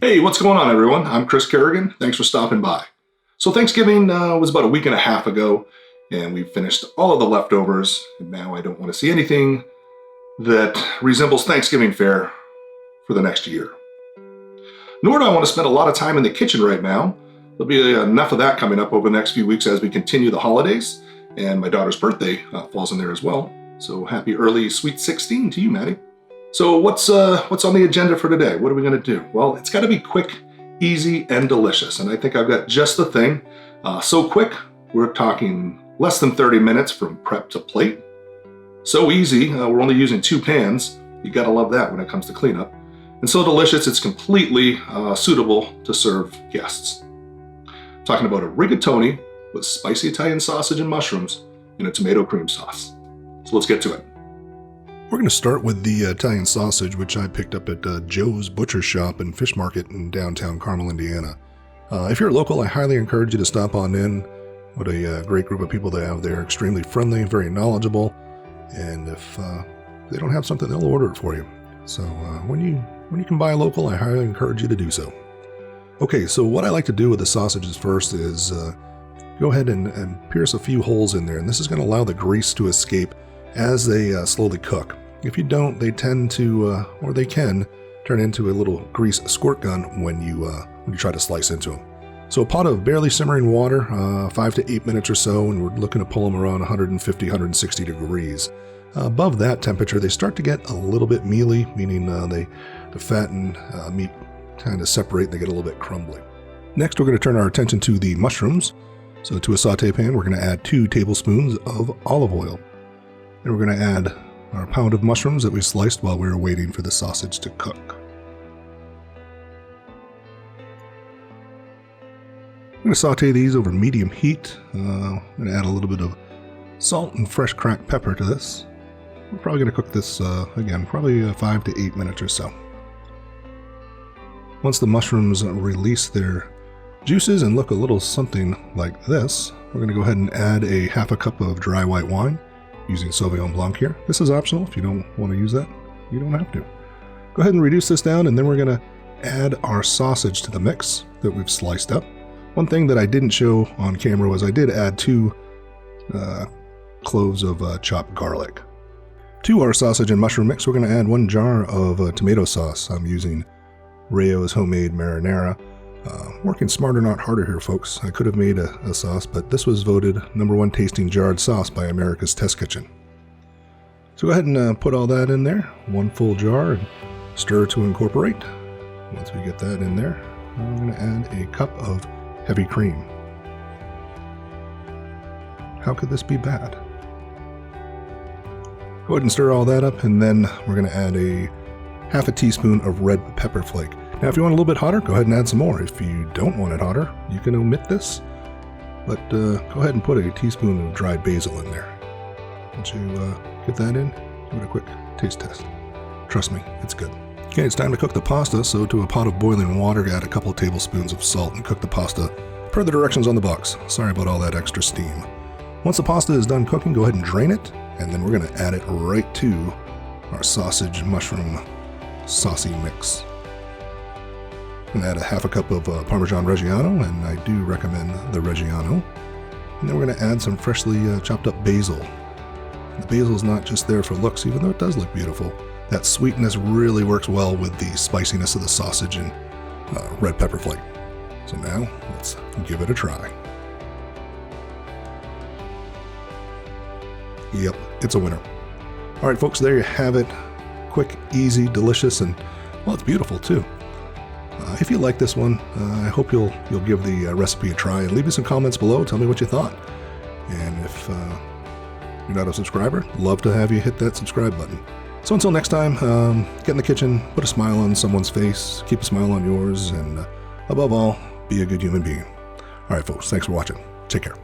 Hey, what's going on, everyone? I'm Chris Kerrigan. Thanks for stopping by. So Thanksgiving was about a week and a half ago, and we finished all of the leftovers, and now I don't want to see anything that resembles Thanksgiving fare for the next year. Nor do I want to spend a lot of time in the kitchen right now. There'll be enough of that coming up over the next few weeks as we continue the holidays, and my daughter's birthday falls in there as well. So happy early Sweet 16 to you, Maddie. So what's on the agenda for today? What are we going to do? Well, it's got to be quick, easy, and delicious. And I think I've got just the thing. So quick, we're talking less than 30 minutes from prep to plate. So easy, we're only using 2 pans. You got to love that when it comes to cleanup. And so delicious, it's completely suitable to serve guests. I'm talking about a rigatoni with spicy Italian sausage and mushrooms in a tomato cream sauce. So let's get to it. We're going to start with the Italian sausage, which I picked up at Joe's Butcher Shop and Fish Market in downtown Carmel, Indiana. If you're local, I highly encourage you to stop on in. What a great group of people they have there. Extremely friendly, very knowledgeable. And if they don't have something, they'll order it for you. So when you can buy local, I highly encourage you to do so. Okay, so what I like to do with the sausages first is go ahead and pierce a few holes in there. And this is going to allow the grease to escape as they slowly cook. If you don't, they tend to, or they can, turn into a little grease squirt gun when you try to slice into them. So a pot of barely simmering water, 5 to 8 minutes or so, and we're looking to pull them around 150, 160 degrees. Above that temperature, they start to get a little bit mealy, meaning the fat and meat kind of separate and they get a little bit crumbly. Next, we're going to turn our attention to the mushrooms. So to a saute pan, we're going to add 2 tablespoons of olive oil. And we're going to add our pound of mushrooms that we sliced while we were waiting for the sausage to cook. I'm going to saute these over medium heat. I'm going to add a little bit of salt and fresh cracked pepper to this. We're probably going to cook this, again, probably 5 to 8 minutes or so. Once the mushrooms release their juices and look a little something like this, we're going to go ahead and add a half a cup of dry white wine. Using Sauvignon Blanc here. This is optional. If you don't want to use that, you don't have to. Go ahead and reduce this down, and then we're going to add our sausage to the mix that we've sliced up. One thing that I didn't show on camera was I did add 2 cloves of chopped garlic. To our sausage and mushroom mix, we're going to add 1 jar of tomato sauce. I'm using Rayo's homemade marinara. Working smarter, not harder here, folks. I could have made a sauce, but this was voted #1 tasting jarred sauce by America's Test Kitchen. So go ahead and put all that in there, 1 full jar, and stir to incorporate. Once we get that in there, I'm going to add a cup of heavy cream. How could this be bad? Go ahead and stir all that up, and then we're going to add a half a teaspoon of red pepper flake. Now, if you want a little bit hotter, go ahead and add some more. If you don't want it hotter, you can omit this. But go ahead and put a teaspoon of dried basil in there. Once you get that in, give it a quick taste test. Trust me, it's good. Okay, it's time to cook the pasta. So to a pot of boiling water, add a couple of tablespoons of salt and cook the pasta per the directions on the box. Sorry about all that extra steam. Once the pasta is done cooking, go ahead and drain it. And then we're going to add it right to our sausage mushroom saucy mix. I'm going to add a half a cup of Parmesan Reggiano, and I do recommend the Reggiano. And then we're going to add some freshly chopped up basil. The basil is not just there for looks, even though it does look beautiful. That sweetness really works well with the spiciness of the sausage and red pepper flake. So now, let's give it a try. Yep, it's a winner. All right, folks, there you have it. Quick, easy, delicious, and, well, it's beautiful, too. If you like this one, I hope you'll give the recipe a try and leave me some comments below. Tell me what you thought. And if you're not a subscriber, love to have you hit that subscribe button. So until next time, get in the kitchen, put a smile on someone's face, keep a smile on yours, and above all, be a good human being. All right, folks, thanks for watching. Take care.